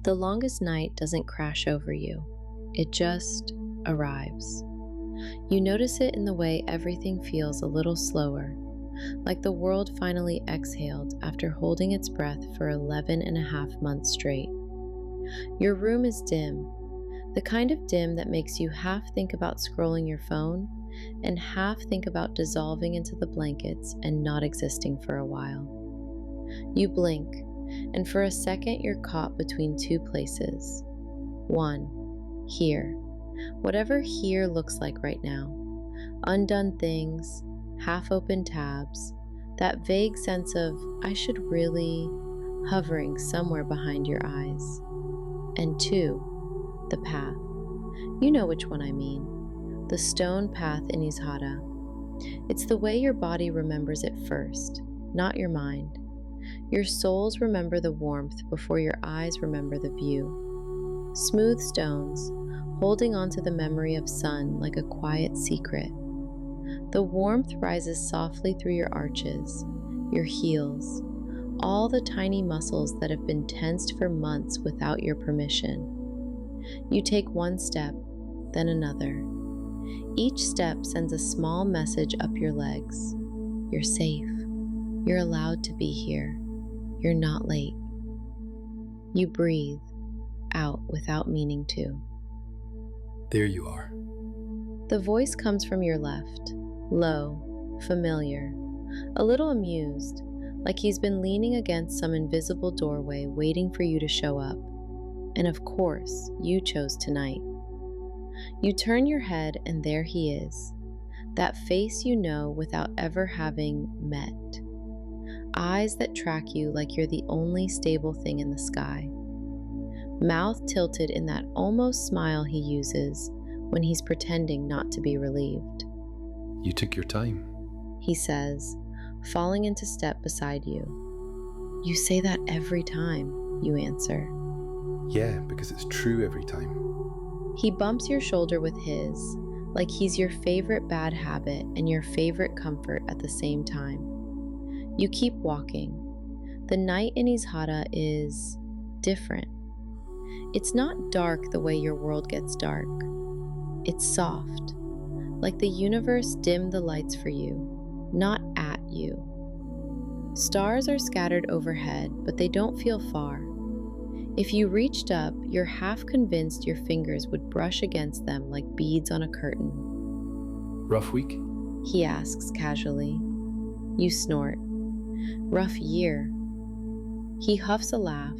The longest night doesn't crash over you, it just arrives. You notice it in the way everything feels a little slower, like the world finally exhaled after holding its breath for 11 and a half months straight. Your room is dim, the kind of dim that makes you half think about scrolling your phone and half think about dissolving into the blankets and not existing for a while. You blink, and for a second you're caught between two places. One, here. Whatever here looks like right now. Undone things, half-open tabs, that vague sense of, I should really, hovering somewhere behind your eyes. And two, the path. You know which one I mean. The stone path in Izhara. It's the way your body remembers it first, not your mind. Your souls remember the warmth before your eyes remember the view. Smooth stones, holding on to the memory of sun like a quiet secret. The warmth rises softly through your arches, your heels, all the tiny muscles that have been tensed for months without your permission. You take one step, then another. Each step sends a small message up your legs. You're safe. You're allowed to be here. You're not late. You breathe out without meaning to. There you are. The voice comes from your left, low, familiar, a little amused, like he's been leaning against some invisible doorway waiting for you to show up. And of course, you chose tonight. You turn your head and there he is, that face you know without ever having met. Eyes that track you like you're the only stable thing in the sky. Mouth tilted in that almost smile he uses when he's pretending not to be relieved. You took your time. He says, falling into step beside you. You say that every time, you answer. Yeah, because it's true every time. He bumps your shoulder with his, like he's your favorite bad habit and your favorite comfort at the same time. You keep walking. The night in Izhara is different. It's not dark the way your world gets dark. It's soft, like the universe dimmed the lights for you, not at you. Stars are scattered overhead, but they don't feel far. If you reached up, you're half convinced your fingers would brush against them like beads on a curtain. Rough week? He asks casually. You snort. Rough year. He huffs a laugh,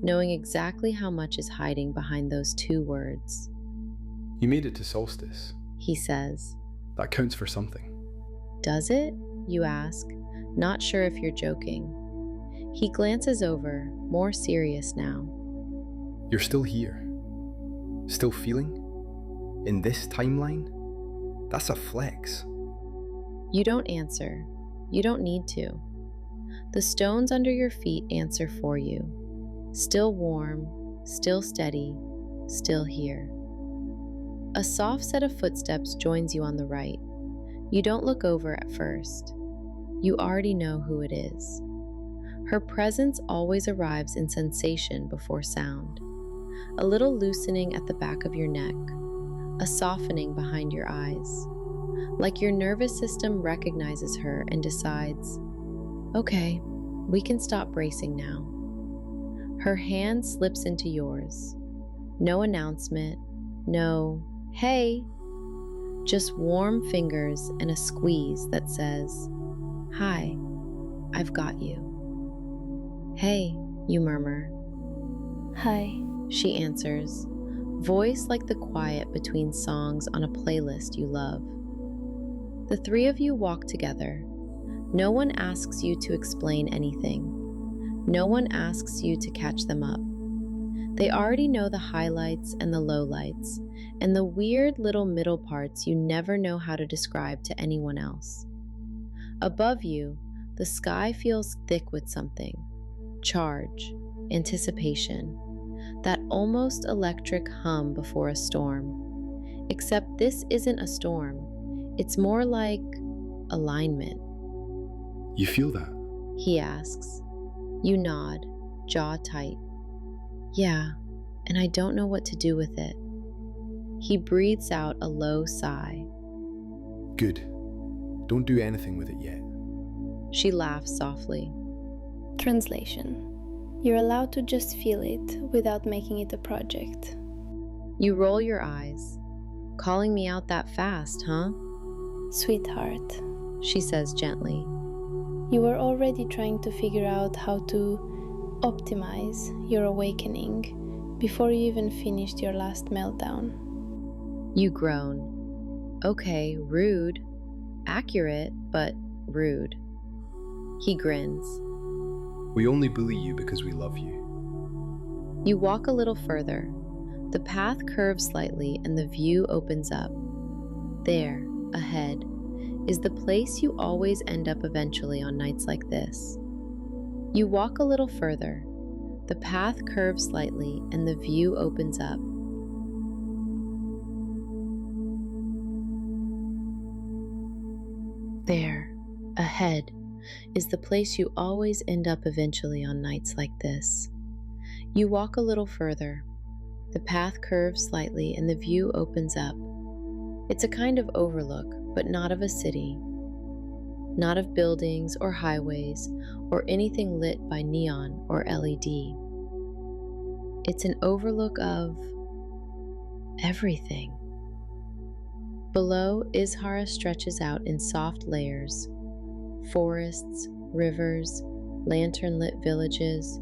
knowing exactly how much is hiding behind those two words. You made it to solstice. He says. That counts for something. Does it? You ask, not sure if you're joking. He glances over, more serious now. You're still here. Still feeling? In this timeline? That's a flex. You don't answer. You don't need to. The stones under your feet answer for you. Still warm, still steady, still here. A soft set of footsteps joins you on the right. You don't look over at first. You already know who it is. Her presence always arrives in sensation before sound. A little loosening at the back of your neck, a softening behind your eyes. Like your nervous system recognizes her and decides, okay, we can stop bracing now. Her hand slips into yours. No announcement, no, hey, just warm fingers and a squeeze that says, hi, I've got you. Hey, you murmur. Hi, She answers, voice like the quiet between songs on a playlist you love. The three of you walk together. No one asks you to explain anything. No one asks you to catch them up. They already know the highlights and the lowlights, and the weird little middle parts you never know how to describe to anyone else. Above you, the sky feels thick with something. Charge, anticipation, that almost electric hum before a storm. Except this isn't a storm. It's more like alignment. You feel that? He asks. You nod, jaw tight. Yeah, and I don't know what to do with it. He breathes out a low sigh. Good. Don't do anything with it yet. She laughs softly. Translation. You're allowed to just feel it without making it a project. You roll your eyes. Calling me out that fast, huh? Sweetheart, She says gently. you were already trying to figure out how to optimize your awakening before you even finished your last meltdown. You groan. Okay, rude. Accurate, but rude. He grins. We only bully you because we love you. You walk a little further. The path curves slightly and the view opens up. There, ahead, is the place you always end up eventually on nights like this. You walk a little further. The path curves slightly and the view opens up. There, ahead, is the place you always end up eventually on nights like this. You walk a little further. The path curves slightly and the view opens up. It's a kind of overlook, but not of a city. Not of buildings or highways or anything lit by neon or LED. It's an overlook of everything. Below, Izhara stretches out in soft layers. Forests, rivers, lantern-lit villages,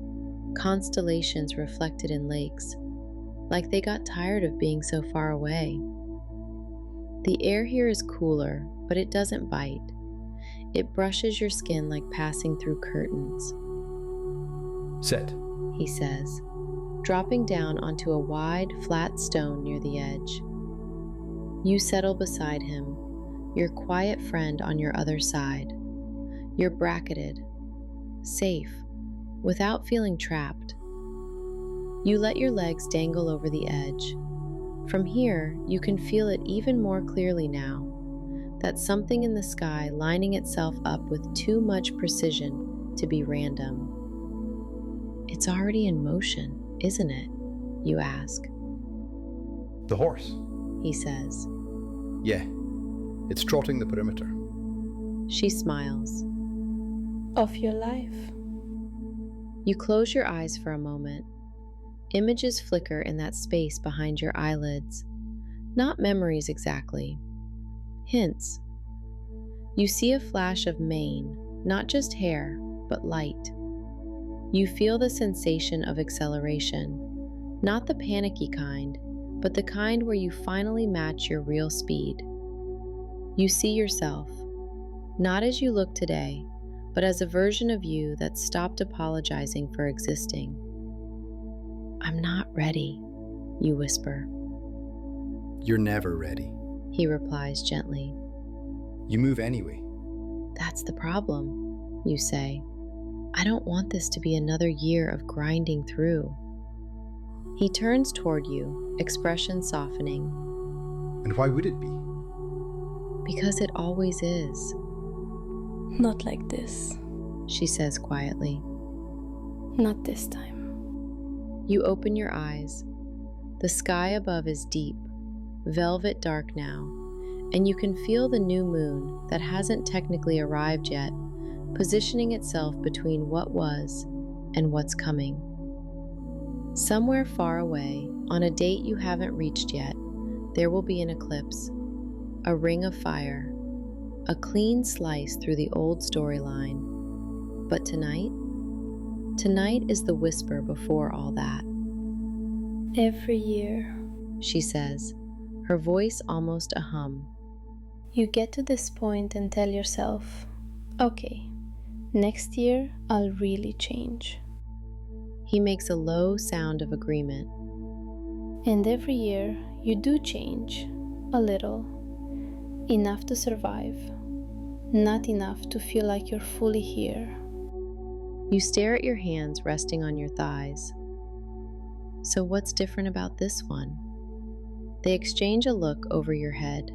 constellations reflected in lakes, like they got tired of being so far away. The air here is cooler, but it doesn't bite. It brushes your skin like passing through curtains. Sit. He says, dropping down onto a wide, flat stone near the edge. You settle beside him, your quiet friend on your other side. You're bracketed, safe, without feeling trapped. You let your legs dangle over the edge. From here, you can feel it even more clearly now, that something in the sky lining itself up with too much precision to be random. It's already in motion, isn't it? You ask. The horse. He says. Yeah. It's trotting the perimeter. She smiles. Of your life. You close your eyes for a moment. Images flicker in that space behind your eyelids. Not memories exactly. Hints. You see a flash of mane, not just hair, but light. You feel the sensation of acceleration, not the panicky kind, but the kind where you finally match your real speed. You see yourself, not as you look today, but as a version of you that stopped apologizing for existing. I'm not ready, you whisper. You're never ready. He replies gently. You move anyway. That's the problem, you say. I don't want this to be another year of grinding through. He turns toward you, expression softening. And why would it be? Because it always is, Not like this. she says quietly. Not this time. You open your eyes. The sky above is deep, velvet dark now, and you can feel the new moon that hasn't technically arrived yet, positioning itself between what was and what's coming. Somewhere far away, on a date you haven't reached yet, there will be an eclipse, a ring of fire, a clean slice through the old storyline. But tonight is the whisper before all that. Every year, She says, her voice almost a hum. you get to this point and tell yourself, okay, next year I'll really change. He makes a low sound of agreement. And every year you do change, a little. Enough to survive, not enough to feel like you're fully here. You stare at your hands resting on your thighs. So what's different about this one? They exchange a look over your head.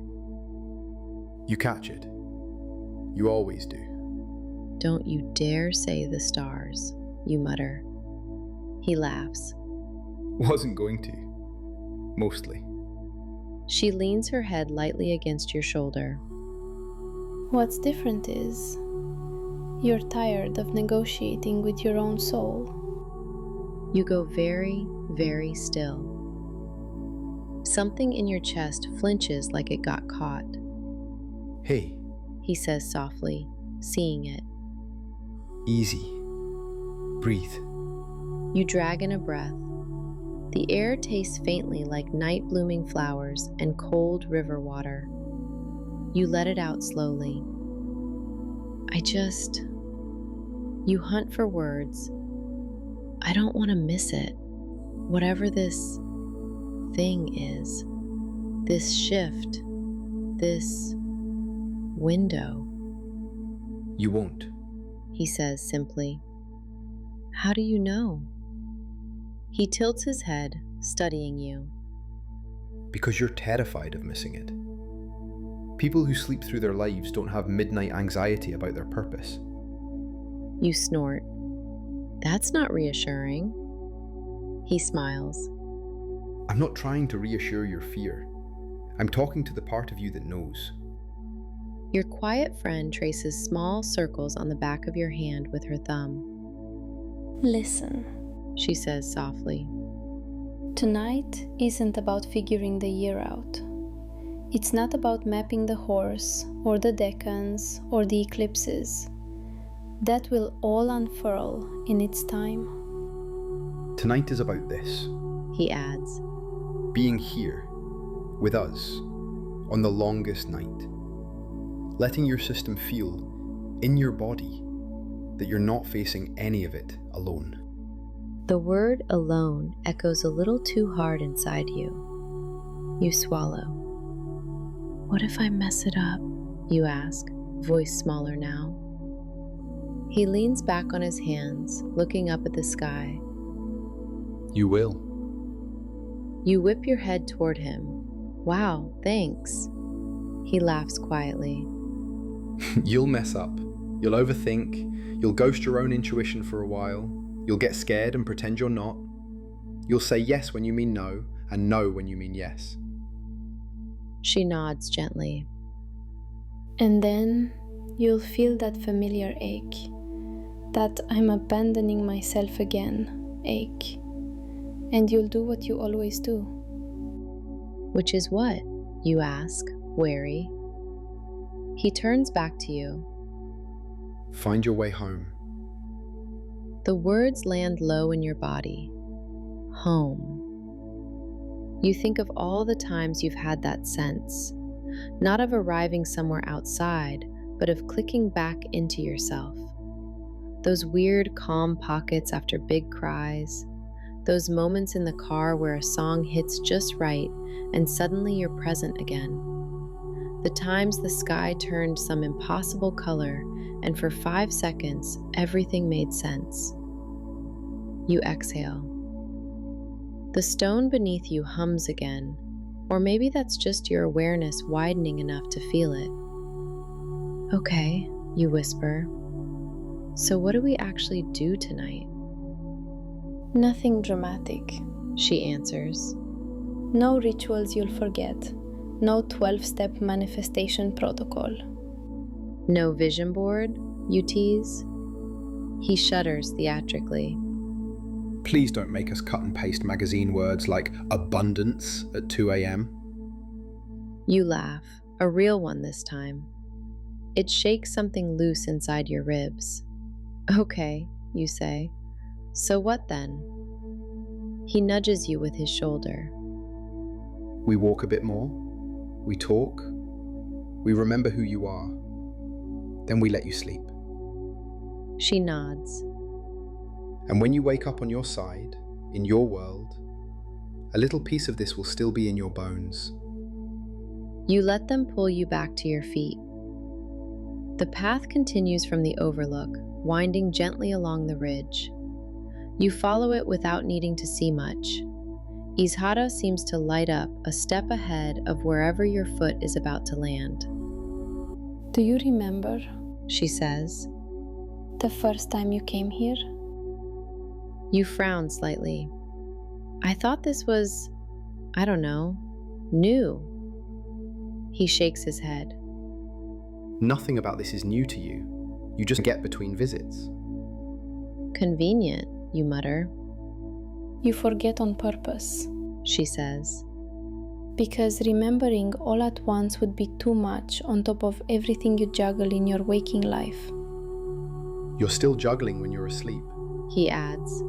You catch it. You always do. Don't you dare say the stars, you mutter. He laughs. Wasn't going to. Mostly. She leans her head lightly against your shoulder. What's different is you're tired of negotiating with your own soul. You go very, very still. Something in your chest flinches like it got caught. Hey, He says softly, seeing it. easy. Breathe. You drag in a breath. The air tastes faintly like night-blooming flowers and cold river water. You let it out slowly. You hunt for words. I don't want to miss it. Whatever this thing is, this shift, this window, You won't. he says simply. How do you know? He tilts his head, studying you. Because you're terrified of missing it. People who sleep through their lives don't have midnight anxiety about their purpose. You snort. That's not reassuring. He smiles. I'm not trying to reassure your fear. I'm talking to the part of you that knows. Your quiet friend traces small circles on the back of your hand with her thumb. Listen, She says softly. tonight isn't about figuring the year out. It's not about mapping the horse, or the decans, or the eclipses. That will all unfurl in its time. Tonight is about this. He adds. Being here, with us, on the longest night. Letting your system feel, in your body, that you're not facing any of it alone. The word alone echoes a little too hard inside you. You swallow. What if I mess it up? You ask, voice smaller now. He leans back on his hands, looking up at the sky. You will. You whip your head toward him. Wow, thanks. He laughs quietly. You'll mess up. You'll overthink. You'll ghost your own intuition for a while. You'll get scared and pretend you're not. You'll say yes when you mean no, and no when you mean yes. She nods gently. And then you'll feel that familiar ache, that I'm abandoning myself again ache. And you'll do what you always do. Which is what? You ask, wary. He turns back to you. Find your way home. The words land low in your body. Home. You think of all the times you've had that sense, not of arriving somewhere outside, but of clicking back into yourself. Those weird, calm pockets after big cries, those moments in the car where a song hits just right and suddenly you're present again. The times the sky turned some impossible color and for 5 seconds everything made sense. You exhale. The stone beneath you hums again, or maybe that's just your awareness widening enough to feel it. Okay, you whisper. So what do we actually do tonight? Nothing dramatic. She answers. No rituals you'll forget. No 12-step manifestation protocol. No vision board, you tease? He shudders theatrically. Please don't make us cut and paste magazine words like abundance at 2 a.m. You laugh, a real one this time. It shakes something loose inside your ribs. Okay, you say. So what then? He nudges you with his shoulder. We walk a bit more. We talk. We remember who you are. Then we let you sleep. She nods. And when you wake up on your side, in your world, a little piece of this will still be in your bones. You let them pull you back to your feet. The path continues from the overlook, winding gently along the ridge. You follow it without needing to see much. Izhara seems to light up a step ahead of wherever your foot is about to land. Do you remember, She says. the first time you came here? You frown slightly. I thought this was, I don't know, new. He shakes his head. Nothing about this is new to you. You just get between visits. Convenient, you mutter. You forget on purpose. She says. Because remembering all at once would be too much on top of everything you juggle in your waking life. You're still juggling when you're asleep. He adds.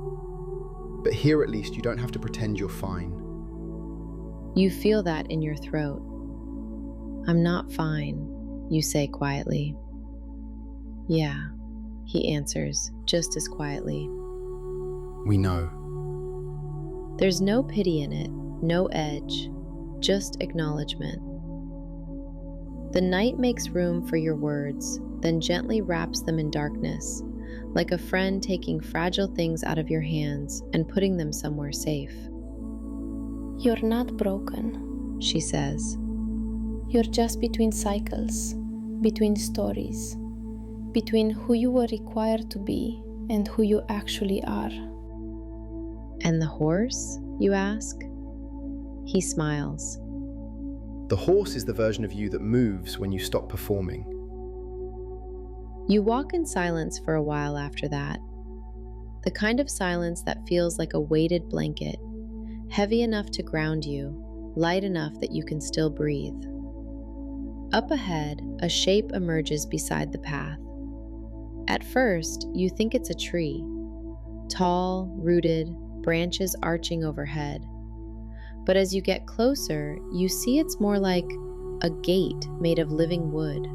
But here at least you don't have to pretend you're fine. You feel that in your throat. I'm not fine, you say quietly. Yeah, he answers just as quietly. We know. There's no pity in it, no edge, just acknowledgement. The night makes room for your words, then gently wraps them in darkness, like a friend taking fragile things out of your hands and putting them somewhere safe. You're not broken, she says. You're just between cycles, between stories, between who you were required to be and who you actually are. And the horse, you ask? He smiles. The horse is the version of you that moves when you stop performing. You walk in silence for a while after that. The kind of silence that feels like a weighted blanket, heavy enough to ground you, light enough that you can still breathe. Up ahead, a shape emerges beside the path. At first, you think it's a tree. Tall, rooted, branches arching overhead. But as you get closer, you see it's more like a gate made of living wood.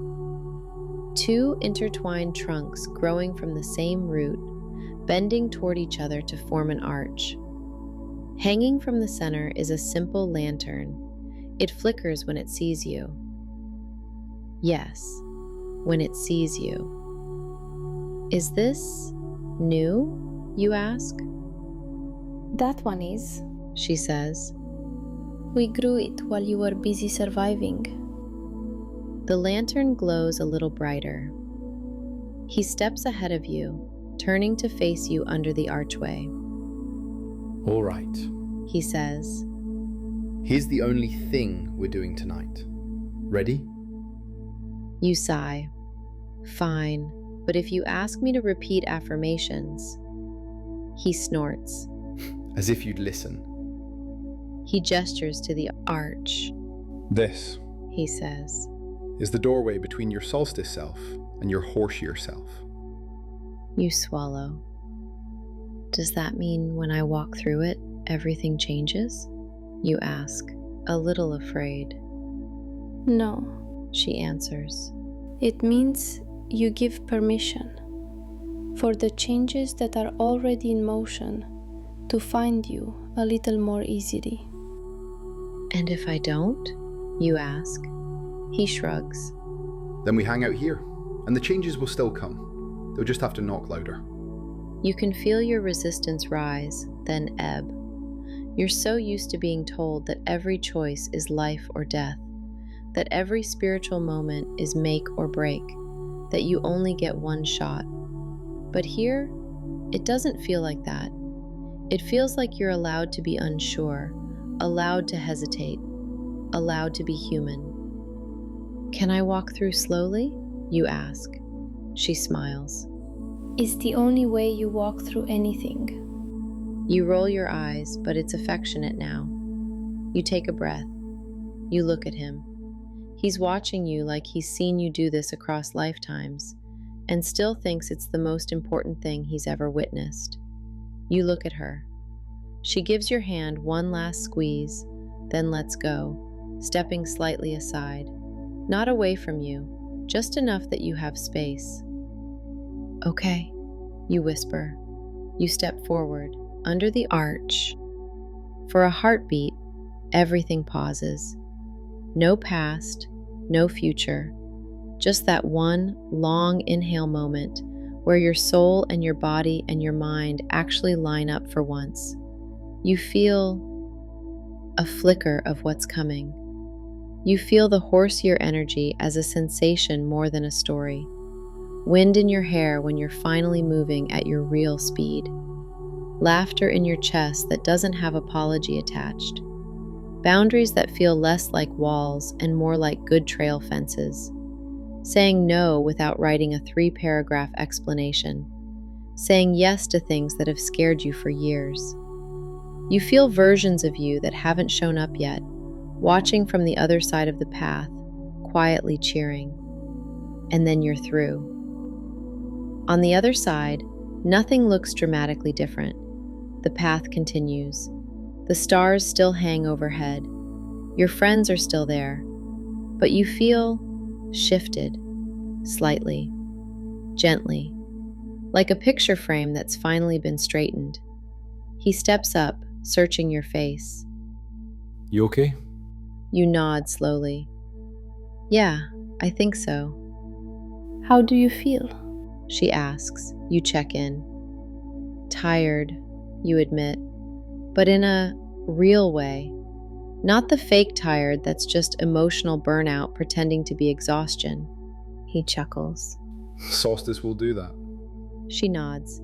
Two intertwined trunks growing from the same root, bending toward each other to form an arch. Hanging from the center is a simple lantern. It flickers when it sees you. Yes, when it sees you. Is this new, you ask? That one is, she says. We grew it while you were busy surviving. The lantern glows a little brighter. He steps ahead of you, turning to face you under the archway. All right, he says. Here's the only thing we're doing tonight. Ready? You sigh. Fine, but if you ask me to repeat affirmations. He snorts. As if you'd listen. He gestures to the arch. This, he says, is the doorway between your solstice self and your horseyear self. You swallow. Does that mean when I walk through it, everything changes? You ask, a little afraid. No, she answers. It means you give permission for the changes that are already in motion to find you a little more easily. And if I don't? You ask. He shrugs. Then we hang out here, and the changes will still come. They'll just have to knock louder. You can feel your resistance rise, then ebb. You're so used to being told that every choice is life or death, that every spiritual moment is make or break, that you only get one shot. But here, it doesn't feel like that. It feels like you're allowed to be unsure, allowed to hesitate, allowed to be human. Can I walk through slowly? You ask. She smiles. It's the only way you walk through anything. You roll your eyes, but it's affectionate now. You take a breath. You look at him. He's watching you like he's seen you do this across lifetimes, and still thinks it's the most important thing he's ever witnessed. You look at her. She gives your hand one last squeeze, then lets go, stepping slightly aside. Not away from you, just enough that you have space. Okay, you whisper. You step forward, under the arch. For a heartbeat, everything pauses. No past, no future. Just that one long inhale moment where your soul and your body and your mind actually line up for once. You feel a flicker of what's coming. You feel the horseyear energy as a sensation more than a story. Wind in your hair when you're finally moving at your real speed. laughter in your chest that doesn't have apology attached, boundaries that feel less like walls and more like good trail fences, saying no without writing a 3-paragraph explanation, saying yes to things that have scared you for years. You feel versions of you that haven't shown up yet, watching from the other side of the path, quietly cheering. And then you're through. On the other side, nothing looks dramatically different. The path continues. The stars still hang overhead. Your friends are still there, but you feel shifted, slightly, gently, like a picture frame that's finally been straightened. He steps up, searching your face. You okay? You nod slowly. Yeah, I think so. How do you feel? She asks. You check in. Tired, you admit, but in a real way. Not the fake tired that's just emotional burnout pretending to be exhaustion. He chuckles. Solstice will do that. She nods.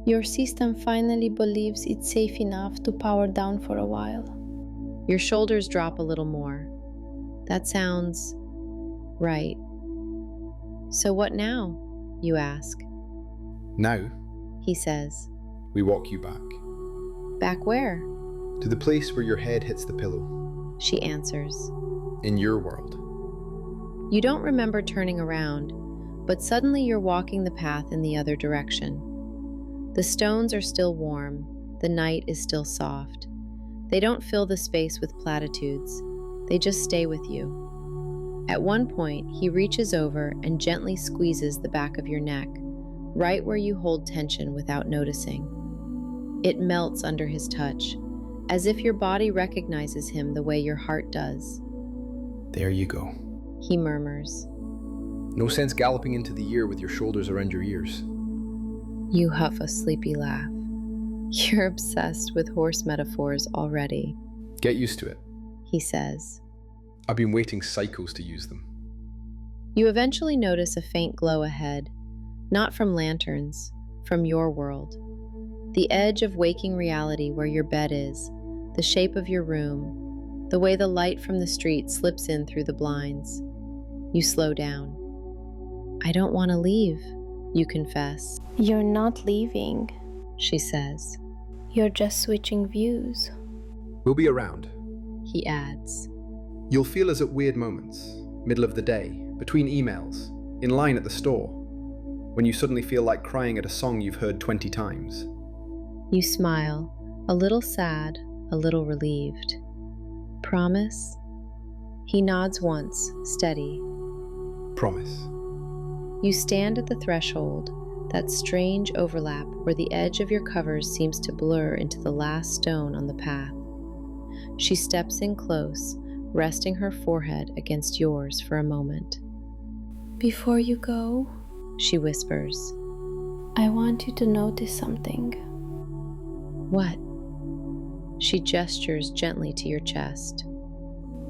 Your system finally believes it's safe enough to power down for a while. Your shoulders drop a little more. That sounds right. So what now? You ask. Now, He says. we walk you back. Back where? To the place where your head hits the pillow. She answers. In your world. You don't remember turning around, but suddenly you're walking the path in the other direction. The stones are still warm. The night is still soft. They don't fill the space with platitudes. They just stay with you. At one point, he reaches over and gently squeezes the back of your neck, right where you hold tension without noticing. It melts under his touch, as if your body recognizes him the way your heart does. There you go. He murmurs. No sense galloping into the year with your shoulders around your ears. You huff a sleepy laugh. You're obsessed with horse metaphors already, Get used to it. he says. I've been waiting cycles to use them. You eventually notice a faint glow ahead, not from lanterns, from your world. The edge of waking reality where your bed is, the shape of your room, the way the light from the street slips in through the blinds. You slow down. I don't want to leave, you confess. You're not leaving. She says. You're just switching views. We'll be around. He adds. You'll feel us at weird moments, middle of the day, between emails, in line at the store, when you suddenly feel like crying at a song you've heard 20 times. You smile, a little sad, a little relieved. Promise? He nods once, steady. Promise. You stand at the threshold, that strange overlap where the edge of your covers seems to blur into the last stone on the path. She steps in close, resting her forehead against yours for a moment. Before you go, She whispers. I want you to notice something. What? She gestures gently to your chest.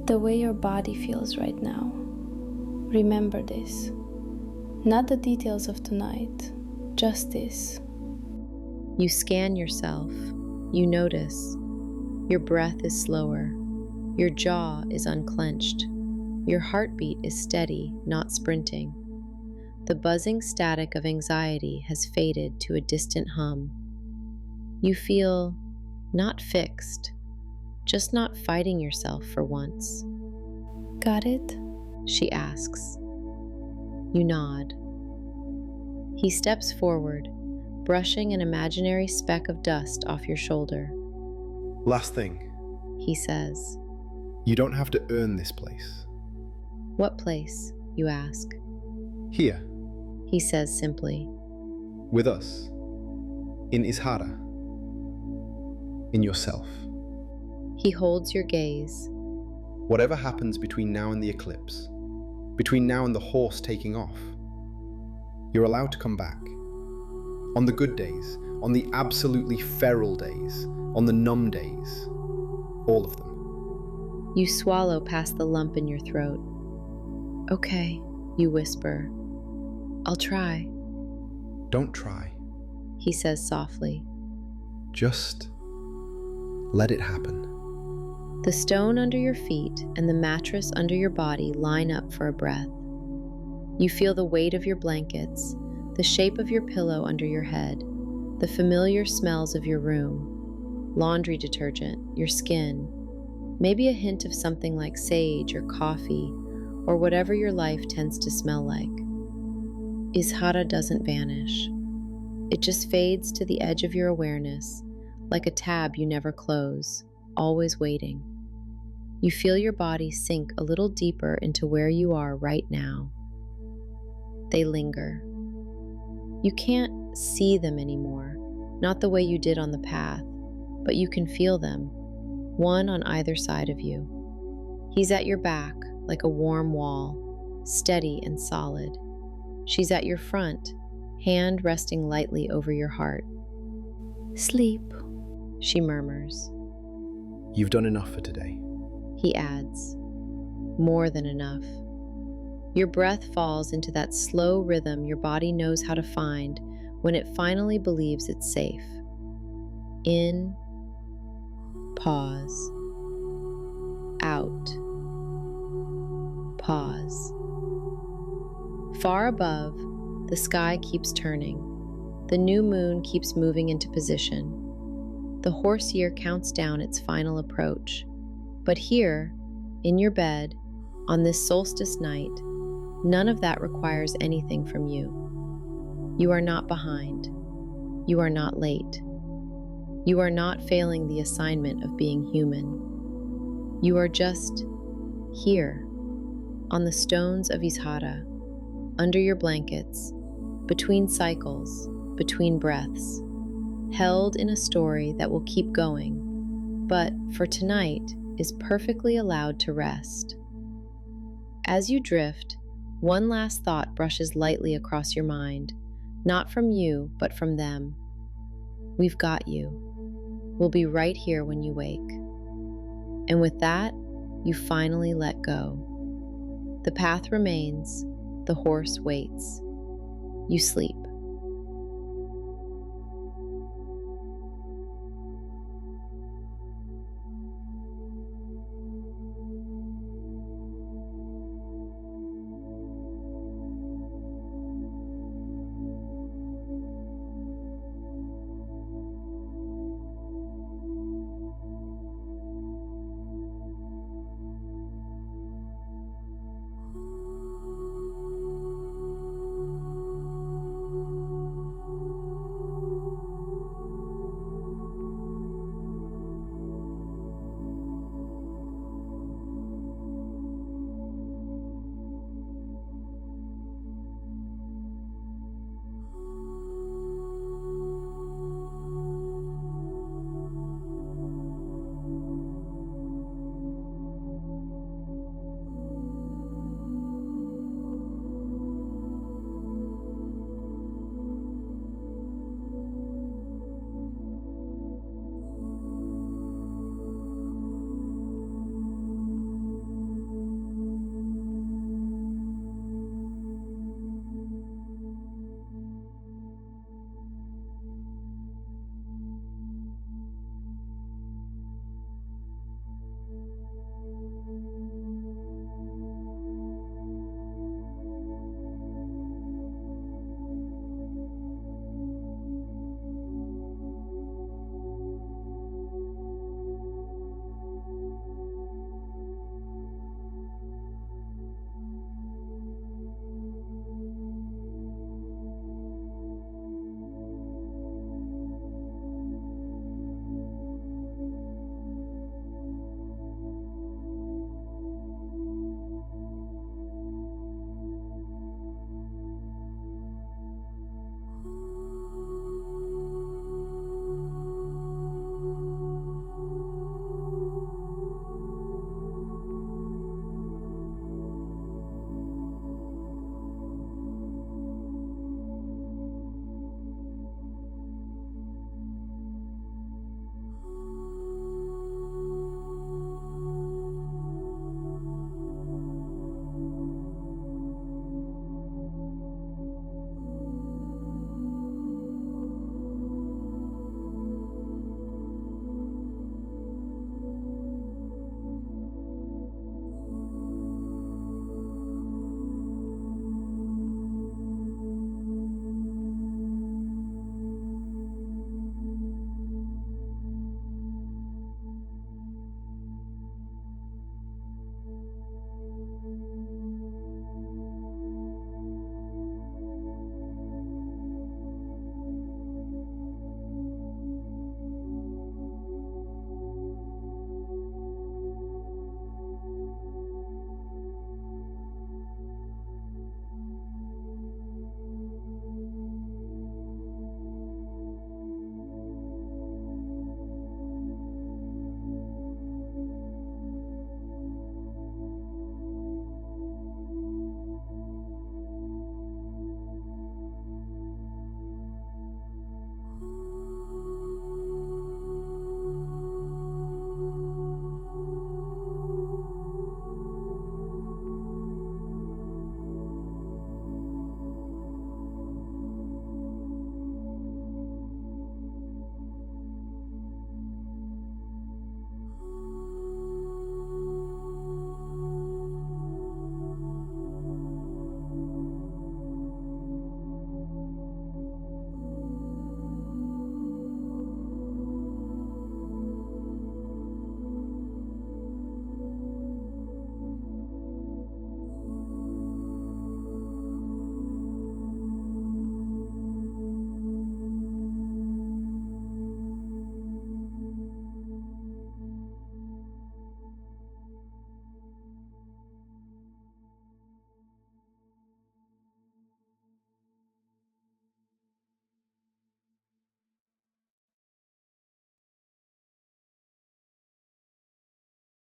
The way your body feels right now. Remember this. Not the details of tonight, just this. You scan yourself. You notice. Your breath is slower. Your jaw is unclenched. Your heartbeat is steady, not sprinting. The buzzing static of anxiety has faded to a distant hum. You feel not fixed, just not fighting yourself for once. Got it? She asks. You nod. He steps forward, brushing an imaginary speck of dust off your shoulder. Last thing, He says. you don't have to earn this place. What place? You ask. Here, He says simply. with us, in Izhara, in yourself. He holds your gaze. Whatever happens between now and the eclipse, between now and the horse taking off, you're allowed to come back. On the good days, on the absolutely feral days, on the numb days, all of them. You swallow past the lump in your throat. Okay, you whisper. I'll try, Don't try. he says softly. Just let it happen. The stone under your feet and the mattress under your body line up for a breath. You feel the weight of your blankets, the shape of your pillow under your head, the familiar smells of your room, laundry detergent, your skin, maybe a hint of something like sage or coffee, or whatever your life tends to smell like. Izhara doesn't vanish. It just fades to the edge of your awareness, like a tab you never close, always waiting. You feel your body sink a little deeper into where you are right now. They linger. You can't see them anymore, not the way you did on the path, but you can feel them, one on either side of you. He's at your back, like a warm wall, steady and solid. She's at your front, hand resting lightly over your heart. Sleep, She murmurs. You've done enough for today. He adds, more than enough. Your breath falls into that slow rhythm your body knows how to find when it finally believes it's safe. In, pause. Out, pause. Far above, the sky keeps turning. The new moon keeps moving into position. The horse year counts down its final approach. But here, in your bed, on this solstice night, none of that requires anything from you. You are not behind. You are not late. You are not failing the assignment of being human. You are just here, on the stones of Izhara, under your blankets, between cycles, between breaths, held in a story that will keep going, but for tonight is perfectly allowed to rest. As you drift, one last thought brushes lightly across your mind, not from you, but from them. We've got you. We'll be right here when you wake. And with that, you finally let go. The path remains, the horse waits. You sleep.